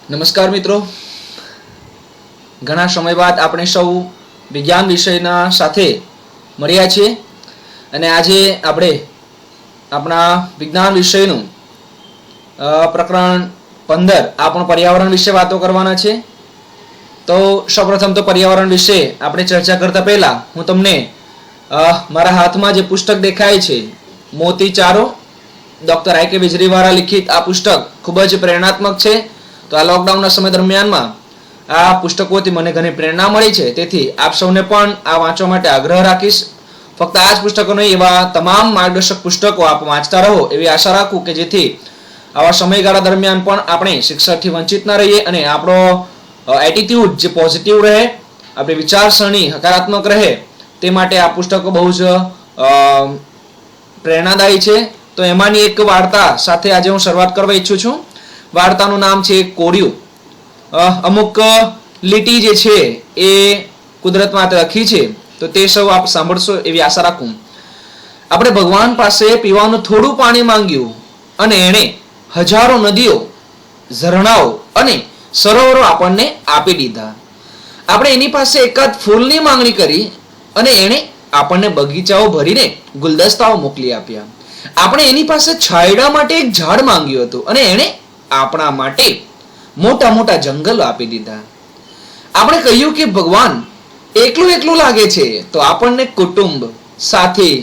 નમસ્કાર મિત્રો, ઘણા સમય બાદ આપણે સૌ વિજ્ઞાન વિષયના સાથે મળ્યા છીએ અને આજે આપણે આપણા વિજ્ઞાન વિષયનું પ્રકરણ 15 આપણું પર્યાવરણ વિશે વાતો કરવાના છે। તો સૌપ્રથમ તો પર્યાવરણ વિશે આપણે ચર્ચા કરતા પહેલા હું તમને મારા હાથમાં જે પુસ્તક દેખાય છે મોતી ચારો ડોક્ટર આઈ કે વીજળીવાળા લિખિત આ પુસ્તક ખૂબ જ પ્રેરણાત્મક છે। તો આ લોકડાઉનના સમય દરમિયાનમાં આ પુસ્તકોથી મને ઘણી પ્રેરણા મળી છે, તેથી આપ સૌને પણ આ વાંચવા માટે આગ્રહ રાખીશ। ફક્ત આ જ પુસ્તકો નહીં, એવા તમામ માર્ગદર્શક પુસ્તકો આપ વાંચતા રહો એવી આશા રાખું કે જેથી આવા સમયગાળા દરમિયાન પણ આપણે શિક્ષણથી વંચિત ન રહીએ અને આપણો એટીટ્યુડ જે પોઝિટિવ રહે, આપણી વિચારસરણી હકારાત્મક રહે, તે માટે આ પુસ્તકો બહુ જ પ્રેરણાદાયી છે। તો એમાંની એક વાર્તા સાથે આજે હું શરૂઆત કરવા ઈચ્છું છું। વાર્તાનું નામ છે કોળિયું। અમુક લીટી જે છે એ કુદરતમાં લખી છે, તો તે સૌ આપ સાંભળશો એવી આશા રાખું। આપણે ભગવાન પાસે પીવાનું થોડું પાણી માંગ્યું અને એણે હજારો નદીઓ, ઝરણાઓ અને સરોવરો આપણને આપી દીધા। આપણે એની પાસે એકાદ ફૂલની માંગણી કરી અને એણે આપણને બગીચાઓ ભરીને ગુલદસ્તાઓ મોકલી આપ્યા। આપણે એની પાસે છાંયડા માટે એક ઝાડ માંગ્યું હતું અને એણે આપણા માટે મોટા મોટા જંગલો આપી દીધા। આપણે કહ્યું કે ભગવાન એકલું એકલું લાગે છે, તો આપણને કુટુંબ, સાથી,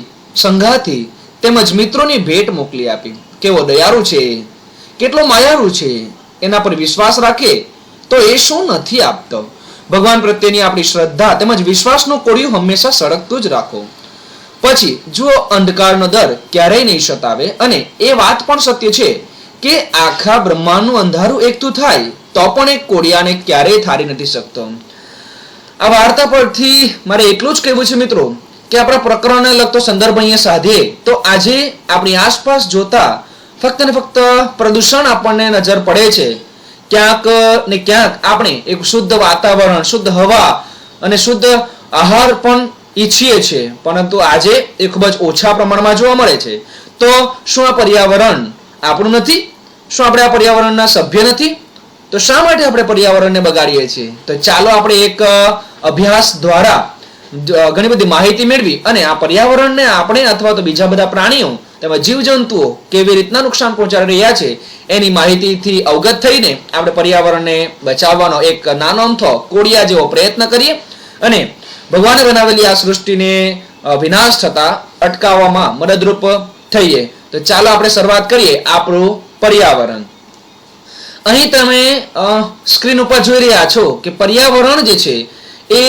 સંગાથી તેમજ મિત્રોની ભેટ મોકલી આપી। કેવો દયાળુ છે, કેટલો માયાળુ છે, એના પર વિશ્વાસ રાખે તો એ શું નથી આપતો। ભગવાન પ્રત્યેની આપણી શ્રદ્ધા તેમજ વિશ્વાસનું કોળિયું હંમેશા સળગતું જ રાખો। પછી જુઓ, અંધકારનો દર ક્યારેય નહીં સતાવે અને એ વાત પણ સત્ય છે કે આખા બ્રહ્માંડનું અંધારું એકઠું થાય તો પણ એક કોળિયાને ક્યારેય થારી નથી શકતો। આ વાર્તા પરથી મારે એટલું જ કહેવું છે મિત્રો કે આપણા પ્રકરણને લગતો સંદર્ભ અહીંયા સાધીએ તો આજે આપણી આસપાસ જોતા ફક્ત ને ફક્ત પ્રદૂષણ આપણને નજર પડે છે। ક્યાંક ને ક્યાંક આપણે એક શુદ્ધ વાતાવરણ, શુદ્ધ હવા અને શુદ્ધ આહાર પણ ઈચ્છીએ છીએ, પરંતુ આજે એ ખૂબ જ ઓછા પ્રમાણમાં જોવા મળે છે। તો શું આ પર્યાવરણ આપણું નથી? શું આપણે આ પર્યાવરણના સભ્ય નથી? તો શા માટે આપણે પર્યાવરણને બગાડીએ છીએ? તો ચાલો આપણે એક અભ્યાસ દ્વારા ઘણી બધી માહિતી મેળવી અને આ પર્યાવરણને આપણે અથવા તો બીજા બધા પ્રાણીઓ તેમજ જીવજંતુઓ કેવી રીતના નુકસાન પહોંચાડી રહ્યા છે એની માહિતીથી અવગત થઈને આપણે પર્યાવરણને બચાવવાનો એક નાનો અમથો કોળિયા જેવો પ્રયત્ન કરીએ અને ભગવાને બનાવેલી આ સૃષ્ટિને વિનાશ થતા અટકાવવામાં મદદરૂપ થઈએ। તો ચાલો આપણે શરૂઆત કરીએ આપણું પર્યાવરણ। અહીં તમે સ્ક્રીન ઉપર જોઈ રહ્યા છો કે પર્યાવરણ જે છે એ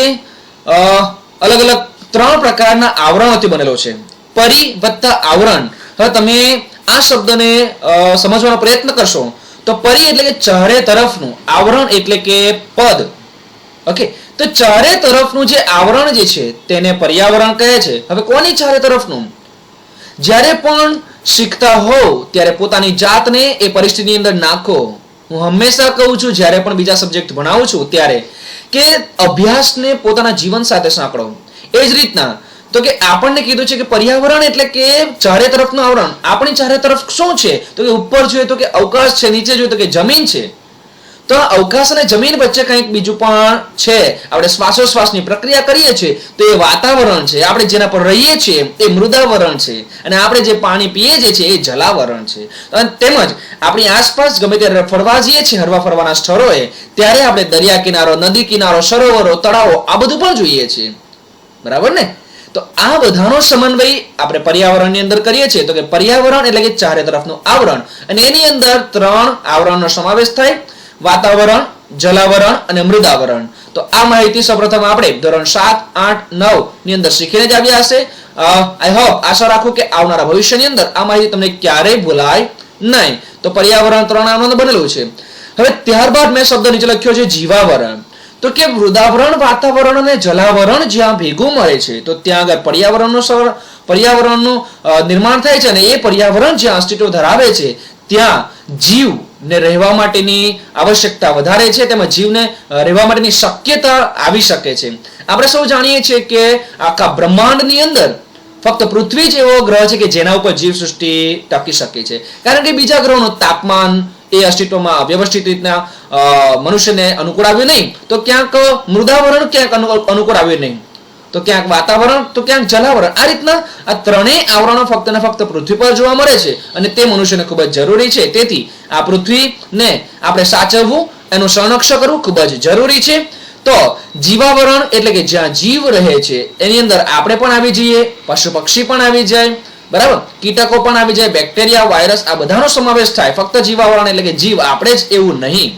અલગ અલગ 3 પ્રકારના આવરણોથી બનેલો છે। પરી વત્તા આવરણ। હવે તમે આ શબ્દને સમજવાનો પ્રયત્ન કરશો તો પરી એટલે કે ચારે તરફનું, આવરણ એટલે કે પદ। ઓકે, તો ચારે તરફનું જે આવરણ જે છે તેને પર્યાવરણ કહે છે। હવે કોની ચારે તરફનું? જ્યારે પણ શીખતા હોવ ત્યારે પોતાની જાતને એ પરિસ્થિતિની અંદર નાખો। હું હંમેશા કહું છું જ્યારે પણ બીજા સબ્જેક્ટ ભણાવું છું ત્યારે કે અભ્યાસને પોતાના જીવન સાથે સાંકળો। એ જ રીતના તો કે આપણને કીધું છે કે પર્યાવરણ એટલે કે ચારે તરફનું આવરણ। આપણી ચારે તરફ શું છે? તો કે ઉપર જોઈએ તો કે અવકાશ છે, નીચે જોઈએ તો કે જમીન છે। તો અવકાશ અને જમીન વચ્ચે કંઈક બીજું પણ છે। આપણે શ્વાસોશ્વાસની પ્રક્રિયા કરીએ છીએ તો એ વાતાવરણ છે। આપણે જેના પર રહીએ છીએ એ મૃદાવરણ છે અને આપણે જે પાણી પીએ છીએ એ જલાવરણ છે। તેમજ આપણી આસપાસ ગમે ત્યારે ફરવા જઈએ છીએ, હરવા ફરવાના સ્થળોએ, ત્યારે આપણે દરિયા કિનારો, નદી કિનારો, સરોવરો, તળાવો આ બધું પણ જોઈએ છીએ, બરાબર ને? તો આ બધાનો સમન્વય આપણે પર્યાવરણની અંદર કરીએ છીએ। તો કે પર્યાવરણ એટલે કે ચારે તરફનું આવરણ અને એની અંદર 3 આવરણનો સમાવેશ થાય: વાતાવરણ, જલાવરણ અને મૃદાવરણ। તો આ માહિતી સૌપ્રથમ આપણે ધોરણ 7, 8, 9 ની અંદર શીખીને જ આવ્યા હશે। આઈ હોપ, આશા રાખું કે આવનારા ભવિષ્યની અંદર આ માહિતી તમને ક્યારેય ભૂલાય નહીં। તો પર્યાવરણ 3 આવરણનું બનેલું છે। હવે ત્યારબાદ મેં શબ્દ નીચે લખ્યો છે જીવાવરણ। તો કે મૃદાવરણ, વાતાવરણ અને જલાવરણ જ્યાં ભેગું મળે છે તો ત્યાં આગળ પર્યાવરણનું નિર્માણ થાય છે અને એ પર્યાવરણ જ્યાં અસ્તિત્વ ધરાવે છે ત્યાં જીવ ને રહેવા માટેની આવશ્યકતા વધારે છે, તેમજ જીવને રહેવા માટેની શક્યતા આવી શકે છે। આપણે સૌ જાણીએ છીએ કે આખા બ્રહ્માંડની અંદર ફક્ત પૃથ્વી જ એવો ગ્રહ છે કે જેના ઉપર જીવ સૃષ્ટિ ટકી શકે છે, કારણ કે બીજા ગ્રહોનું તાપમાન એ અસ્તિત્વમાં વ્યવસ્થિત રીતના મનુષ્યને અનુકૂળ આવ્યું નહીં, તો ક્યાંક મૃદાવરણ ક્યાંક અનુકૂળ આવ્યું નહીં, તો ક્યાંક વાતાવરણ તો ક્યાંક જલાવરણ. આ રીતના આ ત્રણેય આવરણો ફક્ત ને ફક્ત પૃથ્વી પર જોવા મળે છે અને તે મનુષ્યને ખૂબ જ જરૂરી છે. તેથી આ પૃથ્વીને આપણે સાચવવું, એનું સંરક્ષણ કરવું ખૂબ જ જરૂરી છે. તો જીવાવરણ એટલે કે જ્યાં જીવ રહે છે એની અંદર આપણે પણ આવી જઈએ, પશુ પક્ષી પણ આવી જાય, બરાબર, કીટકો પણ આવી જાય, બેક્ટેરિયા, વાયરસ, આ બધાનો સમાવેશ થાય. ફક્ત જીવાવરણ એટલે કે જીવ આપણે જ એવું નહીં.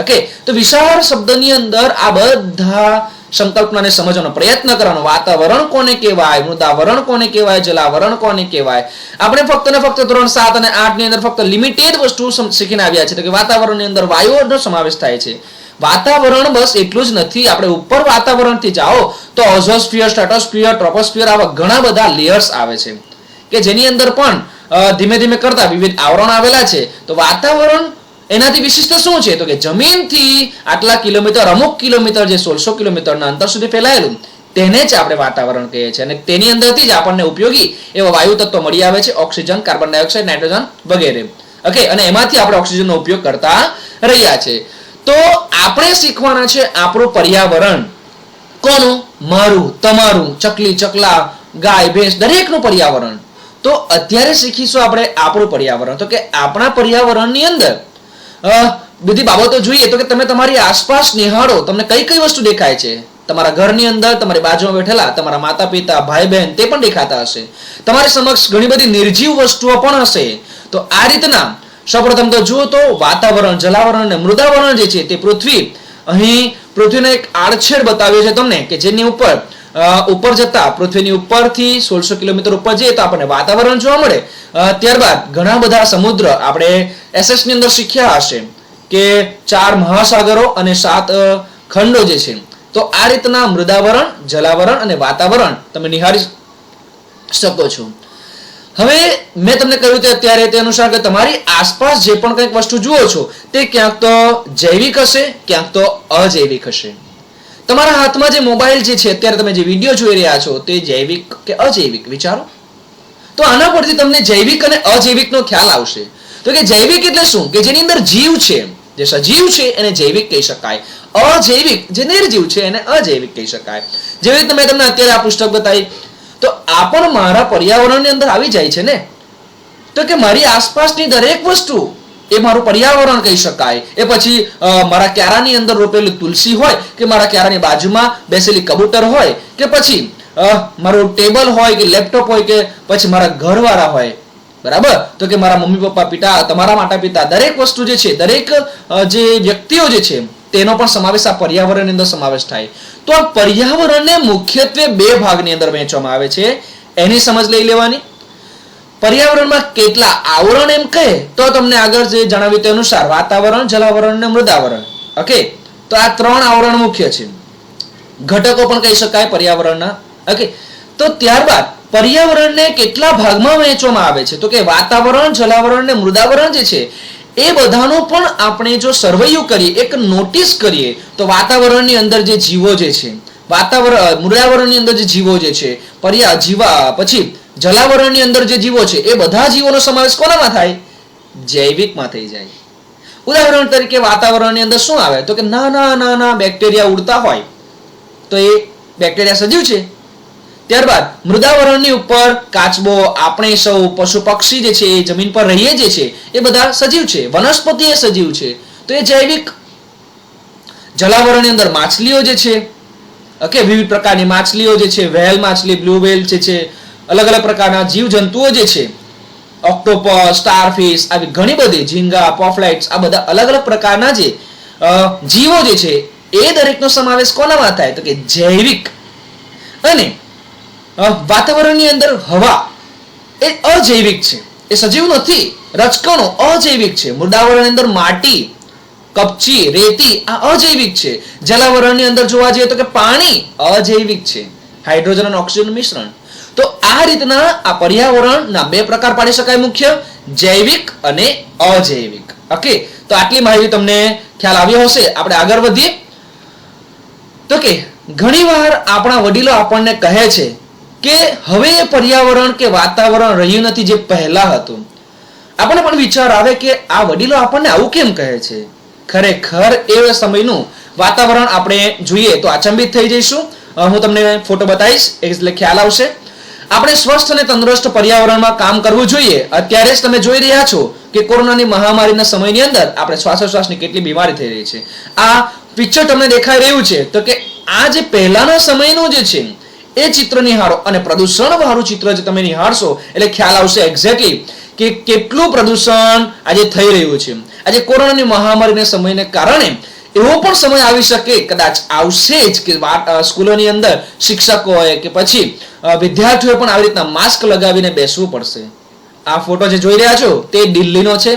ઓકે, તો વિશાળ શબ્દની અંદર આ બધા સંકલ્પનાને સમજવાનો પ્રયત્ન કરવાનો. વાતાવરણ કોને કહેવાય, મૃદાવરણ કોને કહેવાય, જલાવરણ કોને કહેવાય. આપણે ફક્ત ને ફક્ત ધોરણ 7 અને 8 ની અંદર ફક્ત લિમિટેડ વસ્તુ શીખીને આવ્યા છે કે વાતાવરણની અંદર વાયુઓનો સમાવેશ થાય છે. વાતાવરણ બસ એટલું જ નથી. આપણે ઉપર વાતાવરણથી જાઓ તો ઓઝોસ્ફિયર, સ્ટ્રેટોસ્ફિયર, ટ્રોપોસ્ફિયર, આવા ઘણા બધા લેયર્સ આવે છે કે જેની અંદર પણ ધીમે ધીમે કરતા વિવિધ આવરણ આવેલા છે. તો વાતાવરણ એનાથી વિશિષ્ટ શું છે તો કે જમીનથી આટલા કિલોમીટર, અમુક કિલોમીટર, જે 1600 કિલોમીટરના અંતર સુધી ફેલાયેલું, તેને જ આપણે વાતાવરણ કહીએ છીએ. અને તેની અંદરથી જ આપણને ઉપયોગી એવા વાયુ તત્વો મળી આવે છે, ઓક્સિજન, કાર્બન ડાયોક્સાઇડ, નાઇટ્રોજન વગેરે. ઓકે, અને એમાંથી આપણે ઓક્સિજનનો ઉપયોગ કરતા રહ્યા છે. તો આપણે શીખવાના છે આપણું પર્યાવરણ. કોનું? મારું, તમારું, ચકલી, ચકલા, ગાય, ભેંસ, દરેકનું પર્યાવરણ. તો અત્યારે શીખીશું આપણે આપણું પર્યાવરણ. તો કે આપણા પર્યાવરણની અંદર બધી બાબતો જોઈએ તો કે તમે તમારી આસપાસ નિહાળો, તમને કઈ કઈ વસ્તુ દેખાય છે. તમારા ઘરની અંદર તમારી બાજુમાં બેઠેલા તમારા માતા પિતા, ભાઈ બહેન, તે પણ દેખાતા હશે. તમારી સમક્ષ ઘણી બધી નિર્જીવ વસ્તુઓ પણ હશે. તો આ રીતના સૌપ્રથમ તો જુઓ તો વાતાવરણ, જલાવરણ અને મૃદાવરણ જે છે તે પૃથ્વી, અહીં પૃથ્વીનો એક આડછેદ બતાવ્યો છે તમને કે જેની ઉપર જતા પૃથ્વીની ઉપરથી 1600 કિલોમીટર ઉપર જઈએ તો આપણને વાતાવરણ જોવા મળે. ત્યારબાદ ઘણા બધા સમુદ્ર, આપણે SS ની અંદર શીખ્યા હશે કે 4 મહાસાગરો અને 7 ખંડો જે છે. તો આ રીતના મૃદાવરણ, જલાવરણ અને વાતાવરણ તમે નિહાળી શકો છો. હવે મેં તમને કહ્યું તે અત્યારે તે અનુસાર કે તમારી આસપાસ જે પણ કંઈક વસ્તુ જુઓ છો તે ક્યાંક તો જૈવિક હશે, ક્યાંક તો અજૈવિક હશે. તમારા હાથમાં જે મોબાઈલ જે છે, અત્યારે તમે જે વિડીયો જોઈ રહ્યા છો, તે જૈવિક કે અજૈવિક? વિચારો. તો આના પરથી તમને જૈવિક અને અજૈવિકનો ખ્યાલ આવશે. તો કે જૈવિક એટલે શું? કે જેની અંદર જીવ છે, જે સજીવ છે એને જૈવિક કહી શકાય. અજૈવિક જે નિર્જીવ છે એને અજૈવિક કહી શકાય. જેવી રીતે મેં તમને અત્યારે આ પુસ્તક બતાવી, તો આ પણ મારા પર્યાવરણની અંદર આવી જાય છે ને. તો કે મારી આસપાસની દરેક વસ્તુ એ મારું પર્યાવરણ કહી શકાય. એ પછી મારા ક્યારાની અંદર રોપેલી તુલસી હોય, કે મારા ક્યારાની બાજુમાં બેસેલી કબૂતર હોય, કે પછી મારું ટેબલ હોય, કે લેપટોપ હોય, કે પછી મારા ઘરવાળા હોય, બરાબર. તો કે મારા મમ્મી પપ્પા, પિતા, તમારા માતા પિતા, દરેક વસ્તુ જે છે, દરેક જે વ્યક્તિઓ જે છે તેનો પણ સમાવેશ આ પર્યાવરણની અંદર સમાવેશ થાય. તો આ પર્યાવરણને મુખ્યત્વે 2 ભાગની અંદર વહેંચવામાં આવે છે. એની સમજ લઈ લેવાની. પર્યાવરણમાં કેટલા આવરણ એમ કહે તો તમને આગળ જે જણાવ્યું તે અનુસાર વાતાવરણ, જલાવરણ અને મૃદાવરણ. ઓકે, તો આ 3 આવરણ મુખ્ય છે. ઘટકો પણ કહી શકાય પર્યાવરણના. ઓકે, તો ત્યારબાદ પર્યાવરણને કેટલા ભાગમાં વહેંચવામાં આવે છે તો કે વાતાવરણ, જલાવરણ અને મૃદાવરણ જે છે એ બધાનો પણ આપણે જો સર્વેયુ કરીએ, એક નોટિસ કરીએ, તો વાતાવરણની અંદર જે જીવો જે છે, મૃદાવરણની અંદર જે જીવો જે છે, પછી જલાવરણની અંદર જે જીવો છે એ બધા જીવોનો સમાવેશ કોનામાં થાય? જૈવિકમાં થઈ જાય. ઉદાહરણ તરીકે વાતાવરણની અંદર શું આવે તો કે નાના બેક્ટેરિયા ઉડતા હોય, તો એ બેક્ટેરિયા સજીવ છે. ત્યારબાદ મૃદાવરણની ઉપર કાચબો, આપણે સૌ, પશુ પક્ષી જે છે એ જમીન પર રહીએ જે છે એ બધા સજીવ છે. વનસ્પતિ એ સજીવ છે, તો એ જૈવિક. જલાવરણની અંદર માછલીઓ જે છે, ઓકે, વિવિધ પ્રકારની માછલીઓ જે છે, વ્હેલ માછલી, બ્લુ વ્હેલ જે છે, અલગ અલગ પ્રકારના જીવ જંતુઓ જે છે, ઓક્ટોપસ, સ્ટારફિશ, આવી ઘણી બધી, ઝીંગા, પોફ્લાઇટ્સ, આ બધા અલગ અલગ પ્રકારના જે જીવો જે છે એ દરેકનો સમાવેશ કોનામાં થાય તો કે જૈવિક. અને વાતાવરણની અંદર હવા એ અજૈવિક છે, એ સજીવ નથી. રજકણો અજૈવિક છે. મૃદાવરણની અંદર માટી, કપચી, રેતી આ અજૈવિક છે. જલાવરણની અંદર જોવા જઈએ તો કે પાણી અજૈવિક છે, હાઇડ્રોજન અને ઓક્સિજનનું મિશ્રણ. તો આ રીતના આ પર્યાવરણના 2 પ્રકાર પાડી શકાય મુખ્ય, જૈવિક અને અજૈવિક. ઓકે, તો આટલી માહિતી તમને ખ્યાલ આવ્યો હશે. આપણે આગળ વધીએ તો કે ઘણીવાર આપણા વડીલો આપણને કહે છે કે હવે પર્યાવરણ કે વાતાવરણ રહ્યું નથી જે પહેલા હતું. આપણને પણ વિચાર આવે કે આ વડીલો આપણને આવું કેમ કહે છે. ખરેખર એ સમયનું વાતાવરણ આપણે જોઈએ તો અચંબિત થઈ જઈશું. હું તમને ફોટો બતાવીશ એટલે ખ્યાલ આવશે. આપણે સ્વસ્થ અને તંદુરસ્ત પર્યાવરણમાં કામ કરવું જોઈએ. અત્યારે જ તમે જોઈ રહ્યા છો કે કોરોનાની મહામારીના સમયની અંદર આપણે શ્વાસોશ્વાસની કેટલી બીમારી થઈ રહી છે. આ પિક્ચર તમને દેખાઈ રહ્યું છે તો કે આ જે પહેલાના સમયનું જે છે એ ચિત્ર નિહાળો અને પ્રદૂષણ વાળું ચિત્ર જે તમે નિહાળશો એટલે ખ્યાલ આવશે એક્ઝેક્ટલી કે કેટલું પ્રદૂષણ આજે થઈ રહ્યું છે. આજે કોરોનાની મહામારીના સમયને કારણે એવો પણ સમય આવી શકે, કદાચ આવશે જ, કે સ્કૂલોની અંદર શિક્ષકો હોય કે પછી વિદ્યાર્થીઓએ પણ આવી રીતના માસ્ક લગાવીને બેસવું પડશે. આ ફોટો જે જોઈ રહ્યા છો તે દિલ્હીનો છે.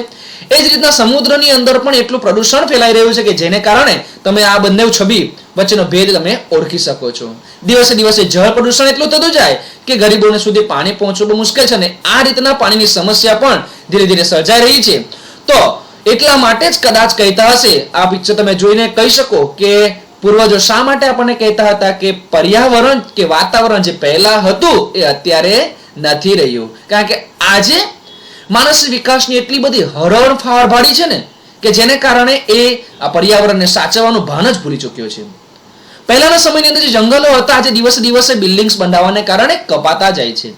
એ જ રીતના સમુદ્રની અંદર પણ એટલું પ્રદૂષણ ફેલાઈ રહ્યું છે કે જેને કારણે તમે આ બંને છબી વચ્ચેનો ભેદ તમે ઓળખી શકો છો. દિવસે દિવસે જળ પ્રદૂષણ એટલું થતું જાય કે ગરીબોને સુધી પાણી પહોંચવું બહુ મુશ્કેલ છે અને આ રીતના પાણીની સમસ્યા પણ ધીરે ધીરે સર્જાઈ રહી છે. તો એટલા માટે જ કદાચ કહેતા હશે, આ પિક્ચર તમે જોઈને કહી શકો કે પૂર્વજો શા માટે આપણને કહેતા હતા કે પર્યાવરણ કે વાતાવરણ જે પહેલા હતું એ અત્યારે નથી રહ્યું. કારણ કે આજે માનસિક વિકાસની એટલી બધી હરણફાળ ભાડી છે ને કે જેને કારણે એ આ પર્યાવરણને સાચવવાનું ભાન જ ભૂલી ચૂક્યો છે. પહેલાના સમયની અંદર જે જંગલો હતા આજે દિવસે દિવસે બિલ્ડિંગ્સ બંધાવાને કારણે કપાતા જાય છે.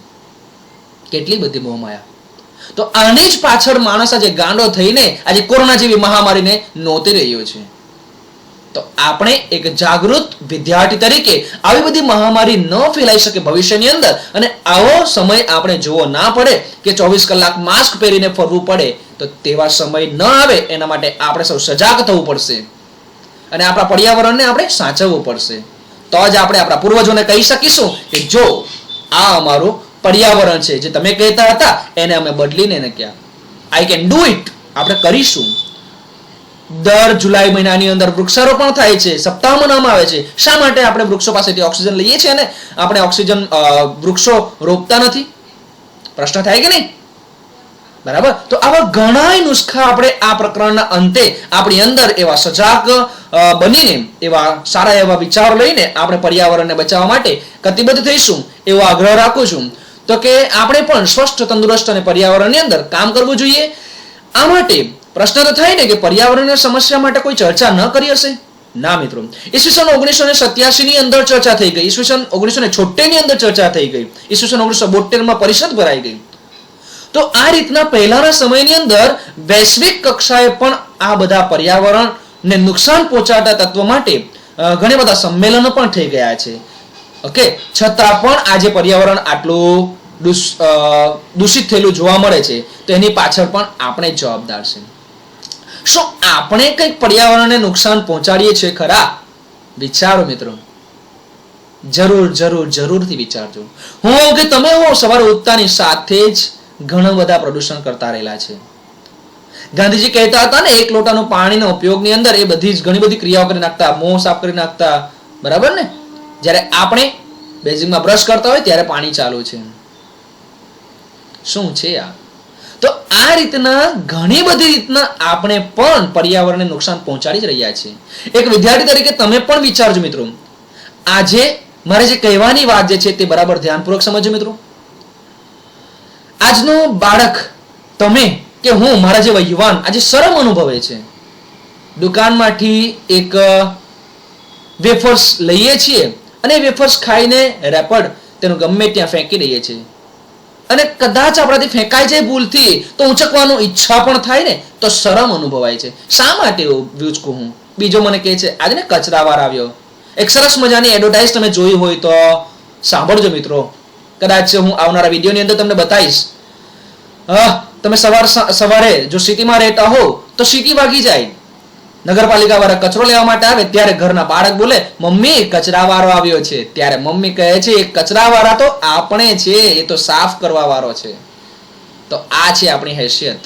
કેટલી બધી મોહમાયા. તો આની જ પાછળ માણસ આજે ગાંડો થઈને આજે કોરોના જેવી મહામારીને નોતી રહ્યો છે. તો આપણે એક જાગૃત વિદ્યાર્થી તરીકે આવી બધી મહામારી ન ફેલાઈ શકે ભવિષ્યની અંદર અને આવો સમય આપણે જોવો ના પડે કે 24 કલાક માસ્ક પહેરીને ફરવું પડે, તો તેવા સમય ન આવે એના માટે આપણે સૌ સજાગ થવું પડશે અને આપણા પર્યાવરણને આપણે સાચવવું પડશે. તો જ આપણે આપણા પૂર્વજોને કહી શકીશું કે જો આ અમારું પર્યાવરણ છે, જે તમે કહેતા હતા એને અમે બદલીને એને ક્યાં આઈ કેન ડુ ઇટ, આપણે કરીશું. દર જુલાઈ મહિનાની અંદર વૃક્ષારોપણ થાય છે, સપ્તાહ મનાવવામાં આવે છે. શા માટે આપણે વૃક્ષો પાસેથી ઓક્સિજન લઈએ છીએ અને આપણે ઓક્સિજન વૃક્ષો રોપતા નથી? પ્રશ્ન થાય કે નહીં? બરાબર. તો આવા ઘણા નુસ્ખા આપણે આ પ્રકરણના અંતે આપણી અંદર એવા સજાગ બનીને એવા સારા એવા વિચારો લઈને આપણે પર્યાવરણને બચાવવા માટે કટિબદ્ધ થઈશું એવો આગ્રહ રાખું છું. તો કે આપણે પણ સ્વસ્થ, તંદુરસ્ત અને પર્યાવરણની અંદર કામ કરવું જોઈએ. આ માટે પ્રશ્ન તો થાય ને કે પર્યાવરણની સમસ્યા માટે કોઈ ચર્ચા ન કરી હશે? ના મિત્રો, ઈસવીસન 1987 ની અંદર ચર્ચા થઈ ગઈ, ઈસવીસન 1976 ની અંદર ચર્ચા થઈ ગઈ, ઈસવીસન 1972 માં પરિષદ ભરાઈ ગઈ. તો આ રીતના પહેલાના સમયની અંદર વૈશ્વિક કક્ષાએ પણ આ બધા પર્યાવરણને નુકસાન પહોંચાડતા તત્વો માટે ઘણા બધા સંમેલનો પણ થઈ ગયા છે. ઓકે, છતાં પણ આજે પર્યાવરણ આટલું દૂષિત થયેલું જોવા મળે છે, તો એની પાછળ પણ આપણે જવાબદાર છે. શું આપણે કંઈક પર્યાવરણને નુકસાન પહોંચાડીએ છીએ ખરા? વિચારો મિત્રો, જરૂર જરૂર જરૂરથી વિચારજો. હું કે તમે હો સવારે ઉઠતાની સાથે જ ઘણા બધા પ્રદૂષણ કરતા રહેલા છે. ગાંધીજી કહેતા હતા ને, એક લોટાનું પાણીનો ઉપયોગની અંદર એ બધી જ ઘણી બધી ક્રિયાઓ કરી નાખતા, મોં સાફ કરી નાખતા, બરાબર ને? જ્યારે આપણે બેઝિકમાં બ્રશ કરતા હોય ત્યારે પાણી ચાલુ છે. શું છે આ? તો આ રીતના ઘણી બધી રીતના આપણે પણ પર્યાવરણને નુકસાન પહોંચાડી જ રહ્યા છીએ. એક વિદ્યાર્થી તરીકે તમે પણ વિચારજો મિત્રો. આજે મારે જે કહેવાની વાત જે છે તે બરાબર ધ્યાનપૂર્વક સમજજો મિત્રો. આજનો બાળક, તમે કે હું, મારા જેવા યુવાન આજે શરમ અનુભવે છે. દુકાનમાંથી એક વેફર્સ લઈએ છીએ અને વેફર્સ ખાઈને રેપડ તેનું ગમે ત્યાં ફેંકી દઈએ છીએ અને કદાચ આપણાથી ફેંકાઈ જાય ભૂલથી તો ઉંચકવાનું ઈચ્છા પણ થાય ને તો શરમ અનુભવાય છે. શા માટે ઉંચકું હું? બીજો મને કહે છે આજે ને કચરાવાર આવ્યો. એક સરસ મજાની એડવર્ટાઇઝ તમે જોઈ હોય તો સાંભળજો મિત્રો. કદાચ હું આવનારા વિડીયોની અંદર તમને બતાવીશ. તમે સવારે જો સિટીમાં રહેતા હો તો સિટી વાગી જાય, નગરપાલિકા વાળા કચરો લેવા માટે આવે ત્યારે ઘરના બાળક બોલે મમ્મી કચરાવાળો આવ્યો છે, ત્યારે મમ્મી કહે છે એ કચરાવાળા તો આપણે છે, એ તો સાફ કરવા વાળો છે. તો આ છે આપણી હેસિયત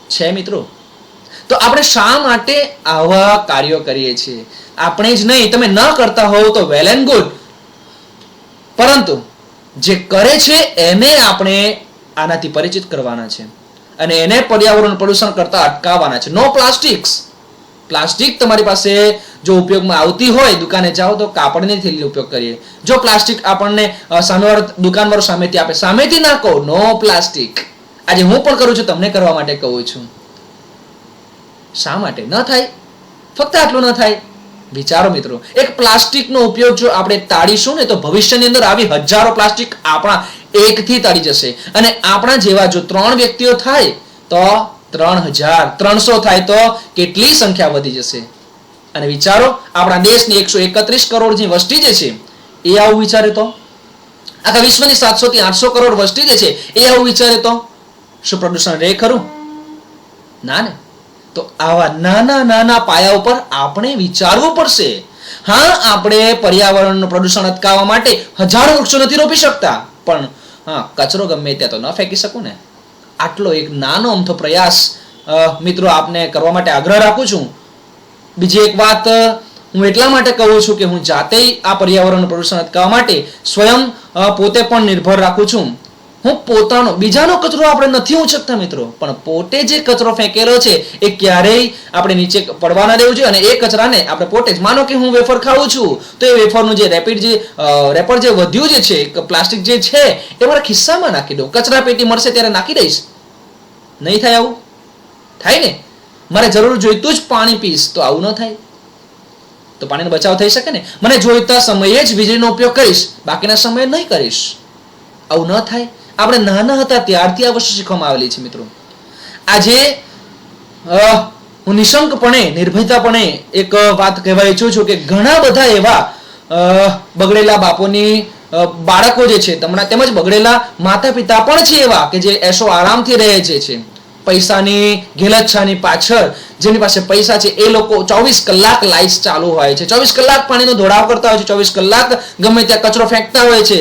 છે મિત્રો. તો આપણે શા માટે આવા કાર્યો કરીએ છીએ? આપણે જ નહીં, તમે ન કરતા હોવ તો વેલ એન્ડ ગુડ, પરંતુ જે કરે છે એને આપણે આનાથી પરિચિત કરવાના છે અને એને પર્યાવરણ પ્રદૂષણ કરતા અટકાવવાના છે. નો પ્લાસ્ટિક્સ. પ્લાસ્ટિક તમારી પાસે જો ઉપયોગમાં આવતી હોય, દુકાને જાઓ તો કાપડની થેલીનો ઉપયોગ કરીએ. જો પ્લાસ્ટિક આપણને સામેવાળો દુકાનવાળો સામેથી આપે, સામેથી ના કહો નો પ્લાસ્ટિક. આજે હું પણ કરું છું, તમને કરવા માટે કહું છું. શા માટે ન થાય? ફક્ત આટલું ન થાય. વિચારો મિત્રો, એક પ્લાસ્ટિકનો ઉપયોગ જો આપણે ટાળીશું ને તો ભવિષ્યની અંદર આવી હજારો પ્લાસ્ટિક આપણા એકથી ટળી જશે. અને આપણા જેવા જો 3 વ્યક્તિઓ થાય તો 3,300 થાય તો કેટલી સંખ્યા વધી જશે. અને વિચારો, આપણા દેશની 131 કરોડની વસ્તી જે છે એ આવું વિચારે તો, આખા વિશ્વની 700 થી 800 કરોડ વસ્તી જે છે એ આવું વિચારે તો શું પ્રદૂષણ રહે ખરું? ના ને. તો આવા નાના નાના પાયા ઉપર આપણે વિચારવું પડશે. હા, આપણે પર્યાવરણનું પ્રદૂષણ અટકાવવા માટે હજારો વૃક્ષો નથી રોપી શકતા, પણ હા, કચરો ગમે ત્યાં તો ન ફેંકી શકું ને. આટલો એક નાનો અમથો પ્રયાસ મિત્રો આપને કરવા માટે આગ્રહ રાખું છું. બીજી એક વાત હું એટલા માટે કહું છું કે હું જાતે આ પર્યાવરણનું પ્રદૂષણ અટકાવવા માટે સ્વયં પોતે પણ નિર્ભર રાખું છું. હું પોતાનો, બીજાનો કચરો આપણે નથી ઉંચકતા મિત્રો, પણ પોતે જે કચરો ફેંકેલો છે એ ક્યારેય આપણે નીચે પડવા ના દેવું જોઈએ. અને એ કચરાને આપણે પોતે જ, માનો કે હું વેફર ખાઉં છું તો એ વેફરનું જે રેપર જે વધ્યું જે છે, પ્લાસ્ટિક જે છે એ મારા ખિસ્સામાં નાખી દઉં. કચરા પેટી મળશે ત્યારે નાખી દઈશ. નહીં થાય આવું? થાય ને. મારે જરૂર જોઈતું જ પાણી પીશ તો આવું ન થાય? તો પાણીનો બચાવ થઈ શકે ને. મને જોઈતા સમયે જ વીજળીનો ઉપયોગ કરીશ, બાકીના સમયે નહીં કરીશ. આવું ન થાય? આપણે નાના હતા ત્યારથી આ વસ્તુ શીખવામાં આવેલી છે મિત્રો. આજે હું નિશંકપણે, નિર્ભયતાપણે એક વાત કહેવા ઈચ્છું છું કે ઘણા બધા એવા બગડેલા બાપોની બાળકો જે છે, તેમજ બગડેલા માતા પિતા પણ છે એવા કે જે એસો આરામથી રહે છે. પૈસાની ઘેલછાની પાછળ જેની પાસે પૈસા છે એ લોકો 24 કલાક લાઇટ્સ ચાલુ હોય છે, 24 કલાક પાણીનો દોડાવ કરતા હોય છે, 24 કલાક ગમે ત્યાં કચરો ફેંકતા હોય છે.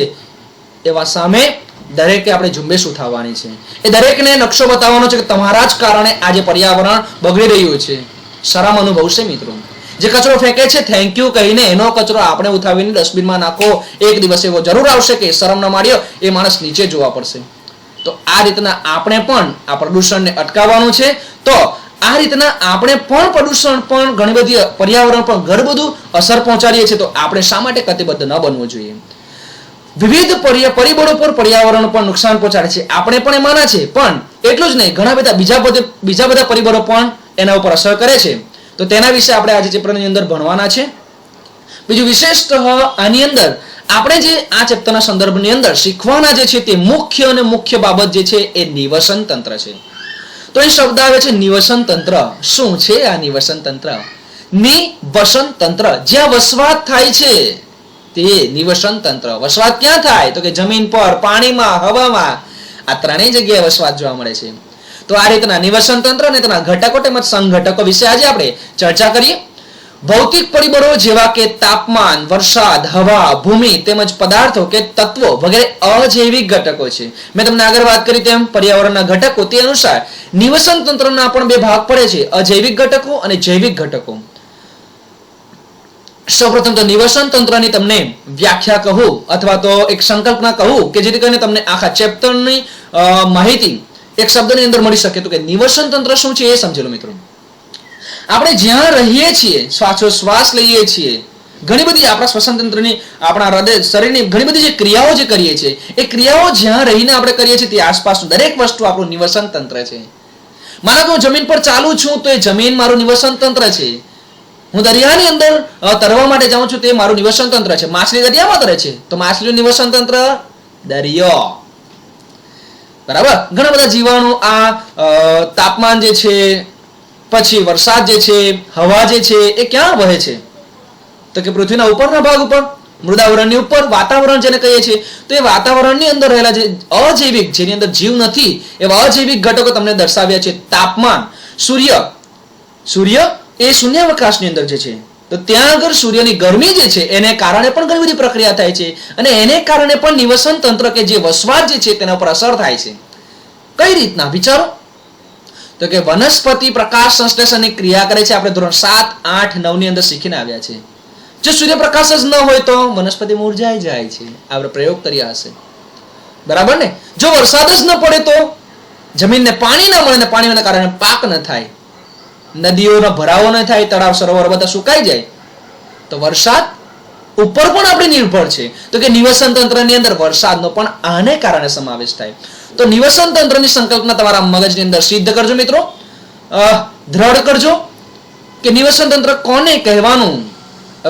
એવા સામે દરેકે આપણે ઝુંબેશ ઉઠાવવાની છે. એ દરેકને નકશો બતાવવાનો છે કે તમારા જ કારણે આજે પર્યાવરણ બગડી રહ્યું છે. શરમ અનુભવશે મિત્રો. જે કચરો ફેંકે છે થેન્ક યુ કહીને એનો કચરો આપણે ઉઠાવીને ડસ્ટબિનમાં નાખો. એક દિવસ એવો જરૂર આવશે કે શરમ ન માર્યો એ માણસ નીચે જોવા પડશે. તો આ રીતના આપણે પણ આ પ્રદૂષણને અટકાવવાનું છે. તો આ રીતના આપણે પણ પ્રદૂષણ પણ ઘણી બધી, પર્યાવરણ પણ ઘણું બધું અસર પહોંચાડીએ છીએ. તો આપણે શા માટે કટિબદ્ધ ન બનવું જોઈએ? વિવિધ પરિબળો પર પર્યાવરણ પણ નુકસાન પહોંચાડે છે. આપણે પણ એમાંના છે, પણ એટલું જ નહીં, ઘણા બધા બીજા બધા પરિબળો પણ એના ઉપર અસર કરે છે. તો તેના વિશે આપણે આજે ચેપ્ટરની અંદર ભણવાના છે. બીજું વિશેષતઃ આની અંદર આપણે જે આ ચેપ્ટરના સંદર્ભની અંદર શીખવાના જે છે તે મુખ્ય અને મુખ્ય બાબત જે છે એ નિવસન તંત્ર છે. તો એ શબ્દ આવે છે નિવસન તંત્ર. શું છે આ નિવસન તંત્ર? નિવસન તંત્ર, જ્યાં વસવાટ થાય છે તે નિવસન તંત્ર. વસવાટ ક્યાં થાય? તો કે જમીન પર, પાણીમાં, હવામાં, આ ત્રણેય જગ્યાએ વસવાટ જોવા મળે છે. તો આ રીતના નિવસન તંત્ર અને તેના ઘટકો તેમજ સંઘટકો વિશે આજે આપણે ચર્ચા કરીએ. ભૌતિક પરિબળો જેવા કે તાપમાન, વરસાદ, હવા, ભૂમિ તેમજ પદાર્થો કે તત્વો વગેરે અજૈવિક ઘટકો છે. મેં તમને આગળ વાત કરી તેમ પર્યાવરણના ઘટકો તે અનુસાર નિવસન તંત્રના પણ 2 ભાગ પડે છે, અજૈવિક ઘટકો અને જૈવિક ઘટકો. સૌપ્રથમ તો નિવસન તંત્રની તમને વ્યાખ્યા કહું અથવા તો એક સંકલ્પના કહું કે જેથી કરીને તમને આખા ચેપ્ટરની માહિતી એક શબ્દની અંદર મળી શકે. તો કે નિવસન તંત્ર શું છે એ સમજી લો મિત્રો. આપણે જ્યાં રહીએ છીએ, શ્વાસોશ્વાસ લઈએ છીએ, ઘણી બધી આપણા શ્વસન તંત્રની, આપણા હૃદય, શરીરની ઘણી બધી જે ક્રિયાઓ જે કરીએ છીએ એ ક્રિયાઓ જ્યાં રહીને આપણે કરીએ છીએ તે આસપાસનું દરેક વસ્તુ આપણું નિવસન તંત્ર છે. માનો કે હું જમીન પર ચાલુ છું તો એ જમીન મારું નિવસન તંત્ર છે. હું દરિયાની અંદર તરવા માટે જાઉં છું તે મારું નિવસન તંત્ર છે. માછલી દરિયામાં તરે છે તો માછલીનું નિવસન તંત્ર દરિયો. બરાબર. ઘણા બધા જીવાણુ આ તાપમાન જે છે, પછી વરસાદ જે છે, હવા જે છે એ ક્યાં વહે છે? તો કે પૃથ્વીના ઉપરના ભાગ ઉપર, મૃદાવરણની ઉપર, વાતાવરણ જેને કહીએ છીએ. તો એ વાતાવરણની અંદર રહેલા જે અજૈવિક, જેની અંદર જીવ નથી એવા અજૈવિક ઘટકો તમને દર્શાવ્યા છે. તાપમાન, સૂર્ય એ શૂન્યાવકાશની અંદર જે છે તો ત્યાં આગળ સૂર્યની ગરમી જે છે એને કારણે પણ ઘણી બધી પ્રક્રિયા થાય છે અને એને કારણે પણ નિવસન તંત્ર કે જે વસવાટ જે છે તેના ઉપર અસર થાય છે. કઈ રીતના? વિચારો. તો કે વનસ્પતિ પ્રકાશ સંશ્લેષણની ક્રિયા કરે છે. આપણે ધોરણ 7, 8, 9 ની અંદર શીખીને આવ્યા છે. જો સૂર્યપ્રકાશ જ ન હોય તો વનસ્પતિ મુરઝાઈ જાય છે. આપણે પ્રયોગ કર્યા હશે. બરાબર ને? જો વરસાદ જ ન પડે તો જમીનને પાણી ન મળે ને પાણીના કારણે પાક ન થાય, નદીઓનો ભરાવો ન થાય, તળાવ સરોવર બધા સુકાઈ જાય. તો વરસાદ ઉપર પણ આપણે નિર્ભર છે. તો કે નિવસન તંત્રની અંદર વરસાદનો પણ આને કારણે સમાવેશ થાય. તો નિવસન તંત્રની સંકલ્પના તમારા મગજની અંદર સિદ્ધ કરજો મિત્રો, દ્રઢ કરજો કે નિવસન તંત્ર કોને કહેવાનું.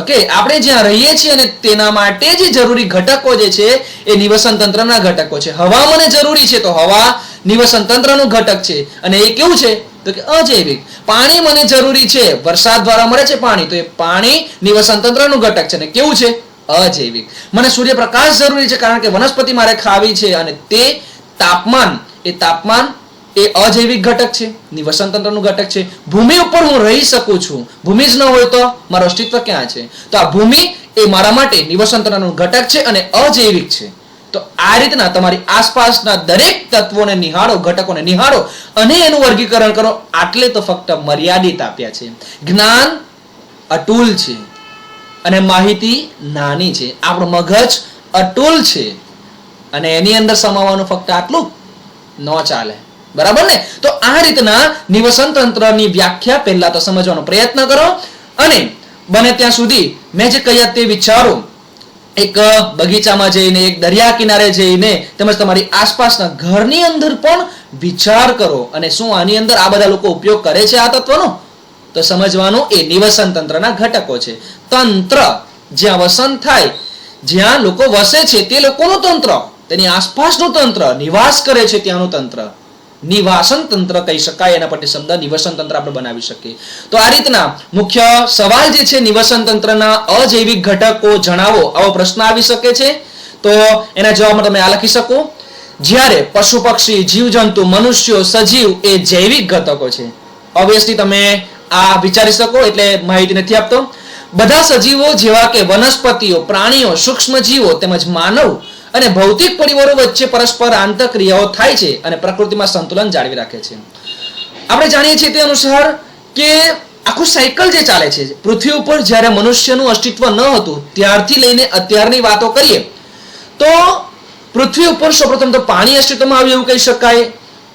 ઓકે, આપણે જ્યાં રહીએ છીએ અને તેના માટે જે જરૂરી ઘટકો જે છે એ નિવસન તંત્રના ઘટકો છે. હવા મને જરૂરી છે તો હવા નિવસન તંત્રનું ઘટક છે અને એ કેવું છે તો કે અજૈવિક. પાણી મને જરૂરી છે, વરસાદ દ્વારા મળે છે પાણી, તો એ પાણી નિવસન તંત્રનું ઘટક છે અને કેવું છે અજૈવિક. મને સૂર્યપ્રકાશ જરૂરી છે કારણ કે વનસ્પતિ મારે ખાવી છે અને તે તાપમાન એ અજૈવિક ઘટક છે, નિવસન તંત્રનું ઘટક છે. ભૂમિ ઉપર હું રહી શકું છું, ભૂમિ જ ન હોય તો મારું અસ્તિત્વ ક્યાં છે? તો આ ભૂમિ એ મારા માટે નિવસન તંત્રનું ઘટક છે અને અજૈવિક છે. તો આ રીતના તમારી આસપાસના દરેક તત્વોને નિહાળો, ઘટકોને નિહાળો અને એનું વર્ગીકરણ કરો. આટલે તો ફક્ત મર્યાદિત આપ્યા છે. જ્ઞાન અટૂલ છે અને માહિતી નાની છે. આપણું મગજ અટૂલ છે અને એની અંદર સમાવવાનું ફક્ત આટલું ન ચાલે, બરાબર ને? તો આ રીતના નિવસન તંત્રની વ્યાખ્યા પહેલા તો સમજવાનો પ્રયત્ન કરો અને બને ત્યાં સુધી મેં જે કહ્યા તે વિચારો એક બગીચામાં જઈને, એક દરિયા કિનારે જઈને, તેમજ તમારી આસપાસના ઘરની અંદર પણ વિચાર કરો. અને શું આની અંદર આ બધા લોકો ઉપયોગ કરે છે આ તત્વનો? તો સમજવાનું એ નિવસન તંત્રના ઘટકો છે. તંત્ર જ્યાં વસન થાય, જ્યાં લોકો વસે છે તે લોકોનું તંત્ર, તેની આસપાસનું તંત્ર, નિવાસ કરે છે ત્યાંનું તંત્ર, નિવાસન તંત્ર કહી શકાય. એના પરથી શબ્દ નિવસન તંત્ર આપણે બનાવી શકીએ. તો આ રીતના મુખ્ય સવાલ જે છે નિવસન તંત્રના અજૈવિક ઘટકો જણાવો, આવો પ્રશ્ન આવી શકે છે. તો એના જવાબમાં તમે આ લખી શકો, જ્યારે પશુ પક્ષી, જીવજંતુ, મનુષ્યો, સજીવ એ જૈવિક ઘટકો છે. ઓબ્વિયસલી તમે આ વિચારી શકો એટલે માહિતી નથી આપતો. બધા સજીવો જેવા કે વનસ્પતિઓ, પ્રાણીઓ, સૂક્ષ્મ જીવો તેમજ માનવ અને ભૌતિક પરિવારો વચ્ચે પરસ્પર આંતરક્રિયાઓ થાય છે અને પ્રકૃતિમાં સંતુલન જાળવી રાખે છે. આપણે જાણીએ છીએ તે અનુસાર કે આખું સાયકલ જે ચાલે છે પૃથ્વી ઉપર, જ્યારે મનુષ્યનું અસ્તિત્વ ન હતું ત્યારથી લઈને અત્યારની વાતો કરીએ તો પૃથ્વી ઉપર સૌપ્રથમ તો પાણી અસ્તિત્વમાં આવ્યું એવું કહી શકાય.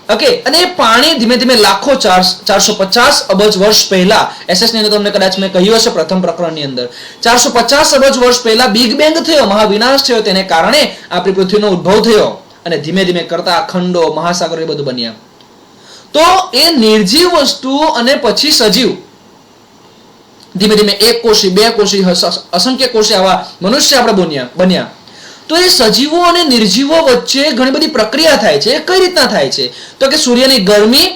ઓકે, અને એ પાણી ધીમે ધીમે લાખો 450 અબજ વર્ષ પહેલા, એસએસ ની અંદર તમને કદાચ મેં કહ્યું હશે પ્રથમ પ્રકરણની અંદર, 450 અબજ વર્ષ પહેલા બિગ બેંગ થયો, મહાવિનાશ થયો. તેને કારણે આપણી પૃથ્વીનો ઉદ્ભવ થયો અને ધીમે ધીમે કરતા ખંડો, મહાસાગરો એ બધું બન્યા. તો એ નિર્જીવ વસ્તુ અને પછી સજીવ, ધીમે ધીમે એક કોષી, બે કોષી, અસંખ્ય કોષી આવા મનુષ્ય આપણે બન્યા. તો એ સજીવો અને નિર્જીવો વચ્ચે ઘણી બધી પ્રક્રિયા થાય છે. કઈ રીતના થાય છે તો કે સૂર્યની ગરમી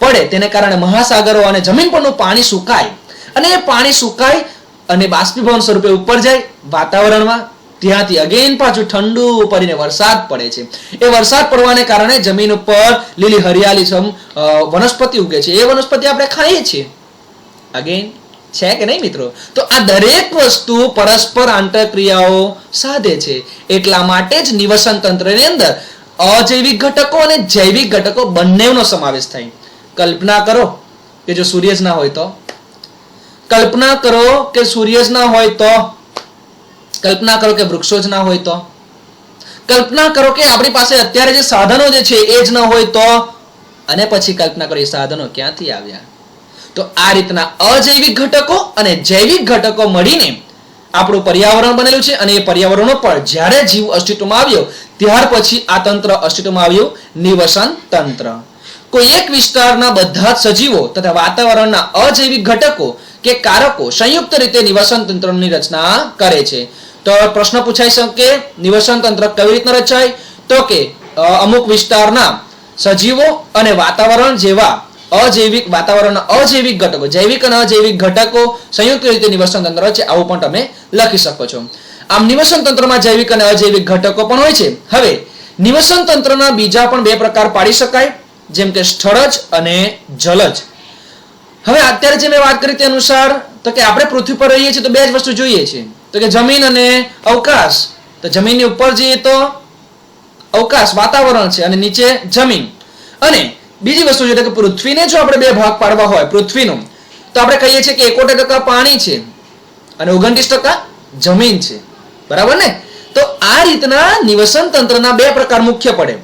પડે તેને કારણે મહાસાગરો અને જમીન પરનું પાણી સુકાય અને એ પાણી સુકાય અને બાષ્પીભવન સ્વરૂપે ઉપર જાય વાતાવરણમાં. ત્યાંથી અગેન પાછું ઠંડુ પડીને વરસાદ પડે છે. એ વરસાદ પડવાને કારણે જમીન ઉપર લીલી હરિયાળી વનસ્પતિ ઉગે છે. એ વનસ્પતિ આપણે ખાઈએ છીએ. અગેન છે કે નહીં મિત્રો? તો આ દરેક વસ્તુ પરસ્પર આંતરક્રિયાઓ સાધે છે. એટલા માટે જ નિવસન તંત્રની અંદર અજૈવિક ઘટકો અને જૈવિક ઘટકો બંનેનો સમાવેશ થાય. કલ્પના કરો કે જો સૂર્ય જ ના હોય તો, કલ્પના કરો કે સૂર્ય જ ના હોય તો, કલ્પના કરો કે વૃક્ષો જ ના હોય તો, કલ્પના કરો કે આપણી પાસે અત્યારે જે સાધનો જે છે એ જ ન હોય તો, અને પછી કલ્પના કરો એ સાધનો ક્યાંથી આવ્યા? તો આ રીતના અજૈવિક ઘટકો અને જૈવિક ઘટકો મળીને આપણું પર્યાવરણ બનેલું છે અને એ પર્યાવરણ પર જ્યારે જીવ અસ્તિત્વમાં આવ્યો ત્યાર પછી આ તંત્ર અસ્તિત્વમાં આવ્યું, નિવસન તંત્ર. કોઈ એક વિસ્તારના બધા જ સજીવો તથા વાતાવરણના અજૈવિક ઘટકો કે કારકો સંયુક્ત રીતે નિવસન તંત્રની રચના કરે છે. તો પ્રશ્ન પૂછાઈ શકે નિવસન તંત્ર કેવી રીતના રચાય? તો કે અમુક વિસ્તારના સજીવો અને વાતાવરણ જેવા વાતાવરણના અજૈવિક ઘટકો, જૈવિક અને અજૈવિક ઘટકો સંયુક્ત રીતે નિવસન તંત્ર છે, આવું પણ તમે લખી શકો છો. આમ નિવસન તંત્રમાં જૈવિક અને અજૈવિક ઘટકો પણ હોય છે. હવે નિવસન તંત્રના બીજા પણ બે પ્રકાર પાડી શકાય, જેમ કે સ્થળજ અને જલજ. હવે અત્યારે જે મેં વાત કરી તે અનુસાર તો કે આપણે પૃથ્વી પર રહીએ છીએ તો બે જ વસ્તુ જોઈએ છે, તો કે જમીન અને અવકાશ. તો જમીનની ઉપર જઈએ તો અવકાશ, વાતાવરણ છે અને નીચે જમીન. અને બીજી વસ્તુ છે કે પૃથ્વીને જો આપણે બે ભાગ પાડવા હોય પૃથ્વીનું, તો આપણે કહીએ છીએ કે 71% પાણી છે અને 29% જમીન છે, બરાબર ને? તો આ રીતના નિવસન તંત્રના બે પ્રકાર મુખ્ય પડે.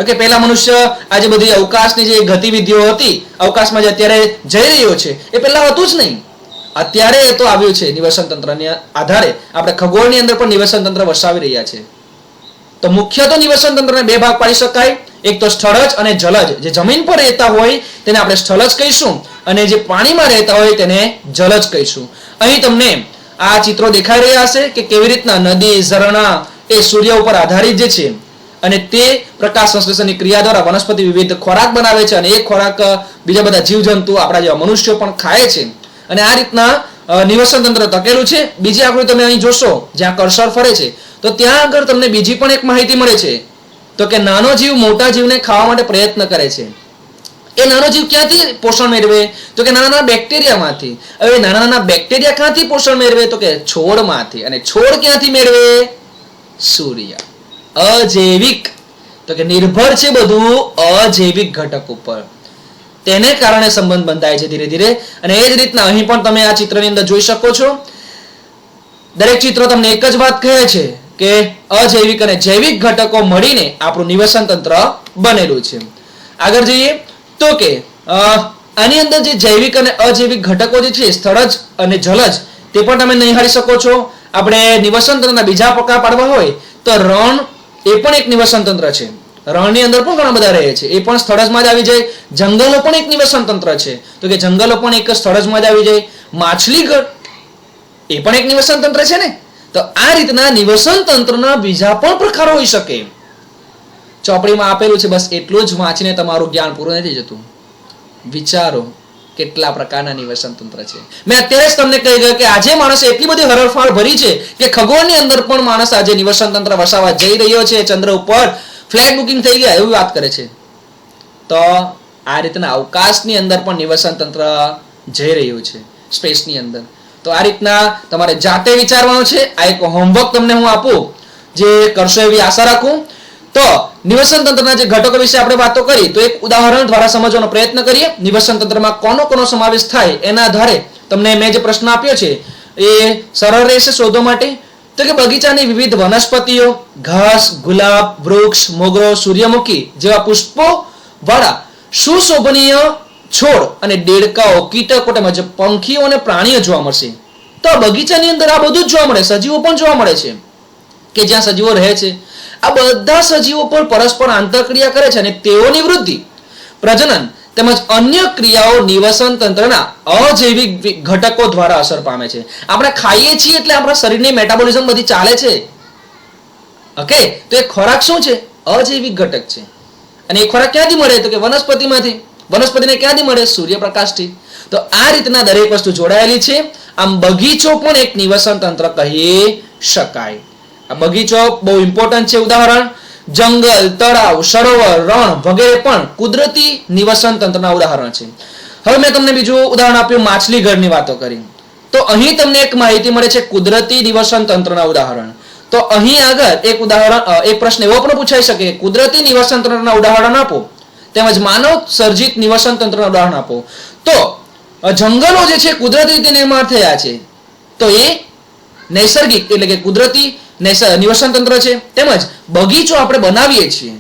ઓકે, પહેલા મનુષ્ય આજે બધી અવકાશની જે ગતિવિધિઓ હતી, અવકાશમાં જે અત્યારે જઈ રહ્યો છે એ પહેલા હતું જ નહીં, અત્યારે એ તો આવ્યું છે નિવસન તંત્રના આધારે. આપણે ખગોળની અંદર પણ નિવસન તંત્ર વસાવી રહ્યા છે. તો મુખ્ય તો નિવસન તંત્રને બે ભાગ પાડી શકાય, એક તો સ્થળજ અને જલજ. જે જમીન પર રહેતા હોય તેને આપણે સ્થળજ કહીશું અને જે પાણીમાં રહેતા હોય તેને જલજ કહીશું. અહીં તમને આ ચિત્રો દેખાઈ રહ્યા હશે કે કેવી રીતના નદી, ઝરણા એ સૂર્ય ઉપર આધારિત જે છે અને તે પ્રકાશ સંશ્લેષણની ક્રિયા દ્વારા વનસ્પતિ વિવિધ ખોરાક બનાવે છે અને એ ખોરાક બીજા બધા જીવજંતુ આપણા જેવા મનુષ્યો પણ ખાય છે અને આ રીતના નિવસન તંત્ર ટકેલું છે. બીજી આકૃતિ તમે અહીં જોશો જ્યાં કર્સર ફરે છે તો ત્યાં આગળ તમને બીજી પણ એક માહિતી મળે છે, તો કે નાનો જીવ મોટા જીવને ખાવા માટે પ્રયત્ન કરે છે. એ નાનો જીવ ક્યાંથી પોષણ મેળવે? તો કે નાના નાના બેક્ટેરિયામાંથી. હવે નાના નાના બેક્ટેરિયા ક્યાંથી પોષણ મેળવે? તો કે છોડમાંથી. અને છોડ ક્યાંથી મેળવે? સૂર્ય. અજૈવિક, તો કે નિર્ભર છે બધું અજૈવિક ઘટક ઉપર. તેને કારણે સંબંધ બંધાય છે ધીરે ધીરે. અને એ જ રીતના અહીં પણ તમે આ ચિત્રની અંદર જોઈ શકો છો. દરેક ચિત્ર તમને એક જ વાત કહે છે કે અજૈવિક અને જૈવિક ઘટકો મળીને આપણું નિવસન તંત્ર બનેલું છે. આગળ જઈએ તો કે આની અંદર જે જૈવિક અને અજૈવિક ઘટકો જે છે સ્થળજ અને જલજ તે પણ તમે નિહાળી શકો છો. આપણે નિવસન તંત્રના બીજા પ્રકાર પાડવા હોય તો રણ એ પણ એક નિવસન તંત્ર છે. રણની અંદર પણ ઘણા બધા રહે છે, એ પણ સ્થળજમાં જ આવી જાય. જંગલો પણ એક નિવસન તંત્ર છે, તો કે જંગલો પણ એક સ્થળજમાં જ આવી જાય. માછલીઘર એ પણ એક નિવસન તંત્ર છે ને. તો આ રીતના નિવસન તંત્રના બીજા પણ પ્રકારો હોઈ શકે. ચોપડીમાં આપેલું છે, બસ એટલું જ વાંચીને તમારું જ્ઞાન પૂરું નથી જતું. વિચારો કેટલા પ્રકારના નિવસન તંત્ર છે. મેં અત્યારે જ તમને કહી ગયો કે આજે માણસે એટલી બધી હરણફાળ ભરી છે કે ખગોળની અંદર પણ માણસ આજે નિવસન તંત્ર વસાવવા જઈ રહ્યો છે. ચંદ્ર ઉપર ફ્લેગ બુકિંગ થઈ ગયા એવી વાત કરે છે. તો આ રીતના અવકાશની અંદર પણ નિવસન તંત્ર જઈ રહ્યું છે, સ્પેસની અંદર. તો આ રીતના તમારે જાતે વિચારવાનું છે. આ એક હોમવર્ક તમને હું આપું, જે કરશો એવી આશા રાખું. તો નિવસન તંત્રના જે ઘટકો વિશે આપણે વાતો કરી તો એક ઉદાહરણ દ્વારા સમજવાનો પ્રયત્ન કરીએ. નિવસન તંત્રમાં કોનો કોનો સમાવેશ થાય એના આધારે તમને મેં જે પ્રશ્ન આપ્યો છે એ સરળ રહેશે શોધવા માટે. તો કે બગીચાની વિવિધ વનસ્પતિઓ, ઘાસ, ગુલાબ, વૃક્ષ, મોગરો, સૂર્યમુખી જેવા પુષ્પો વાળા સુશોભનીય છોડ અને દેડકાઓ, કીટકો તેમજ પંખીઓ અને પ્રાણીઓ જોવા મળશે. તો બગીચાની અંદર આ બધું જ જોવા મળે. સજીવો પણ જોવા મળે છે કે જ્યાં સજીવો રહે છે. આ બધા સજીવો પર પરસ્પર આંતરક્રિયા કરે છે અને તેઓની વૃદ્ધિ, પ્રજનન તેમજ અન્ય ક્રિયાઓ નિવસન તંત્રના અજૈવિક ઘટકો દ્વારા અસર પામે છે. આપણે ખાઈએ છીએ એટલે આપણા શરીરની મેટાબોલિઝમ બધી ચાલે છે. ઓકે, તો એ ખોરાક શું છે? અજૈવિક ઘટક છે. અને એ ખોરાક ક્યાંથી મળે? તો કે વનસ્પતિમાંથી. વનસ્પતિને ક્યાંથી મળે? સૂર્યપ્રકાશથી. તો આ રીતના દરેક વસ્તુ જોડાયેલી છે. આમ બગીચો પણ એક નિવસન તંત્ર કહી શકાય. આ બગીચો બહુ ઇમ્પોર્ટન્ટ છે. ઉદાહરણ જંગલ, તળાવ, સરોવર, રણ વગેરે પણ કુદરતી નિવસન તંત્રના ઉદાહરણ છે. હવે મેં તમને બીજું ઉદાહરણ આપ્યું, માછલીઘરની વાતો કરી. તો અહીં તમને એક માહિતી મળે છે કુદરતી નિવસન તંત્રના ઉદાહરણ. તો અહીં આગળ એક ઉદાહરણ, એક પ્રશ્ન એવો પણ પૂછાઈ શકે, કુદરતી નિવસન તંત્રના ઉદાહરણ આપો તેમજ માનવ સર્જિત નિવસન તંત્રના ઉદાહરણ આપો. તો જંગલો જે છે કુદરતી રીતે નિર્માણ થયા છે, તો એ નૈસર્ગિક એટલે કે કુદરતી નિવસન તંત્ર છે. તેમજ બગીચો આપણે બનાવીએ છીએ,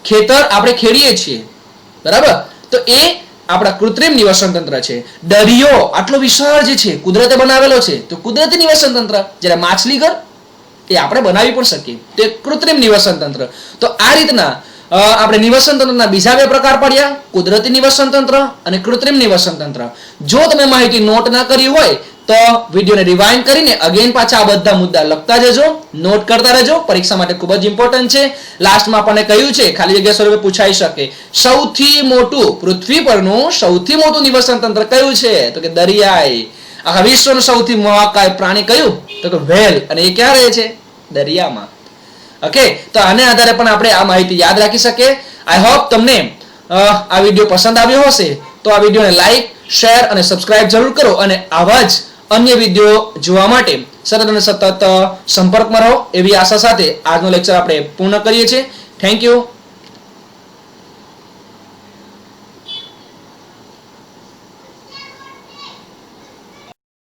ખેતર આપણે ખેડીએ છીએ, બરાબર, તો એ આપણા કૃત્રિમ નિવસન તંત્ર છે. દરિયો આટલો વિશાળ જે છે કુદરતે બનાવેલો છે, તો કુદરતી નિવસન તંત્ર. જ્યારે માછલીઘર એ આપણે બનાવી પણ શકીએ, તે કૃત્રિમ નિવસન તંત્ર. તો આ રીતના આપણે નિવસન તંત્રના બીજા બે પ્રકાર પડ્યા, કુદરતી નિવસન તંત્ર અને કૃત્રિમ નિવસન તંત્ર. જો તમે માહિતી નોટ ના કરી હોય તો વિડીયોને રિવાઇન્ડ કરીને અગેન પાછા આ બધા મુદ્દા લખતા જજો, નોટ કરતા રહેજો. પરીક્ષા માટે ખૂબ જ ઇમ્પોર્ટન્ટ છે. લાસ્ટમાં આપણને કહ્યું છે, ખાલી જગ્યા સ્વરૂપે પૂછાઈ શકે, સૌથી મોટું પૃથ્વી પરનું સૌથી મોટું નિવસન તંત્ર કયું છે? તો કે દરિયાઈ. આખા વિશ્વનું સૌથી મહાકાય પ્રાણી કયું? તો કે વ્હેલ. અને એ ક્યાં રહે છે? દરિયામાં. ઓકે, તો આને આધારે પણ આપણે આ માહિતી યાદ રાખી શકીએ. આઈ હોપ તમને આ વિડીયો પસંદ આવ્યો હશે. તો આ વિડીયોને લાઈક, શેર અને સબસ્ક્રાઇબ જરૂર કરો. અને આવા જ અન્ય વિડીયો જોવા માટે સતત અને સતત સંપર્કમાં રહો એવી આશા સાથે આજનો લેક્ચર આપણે પૂર્ણ કરીએ છીએ. Thank you.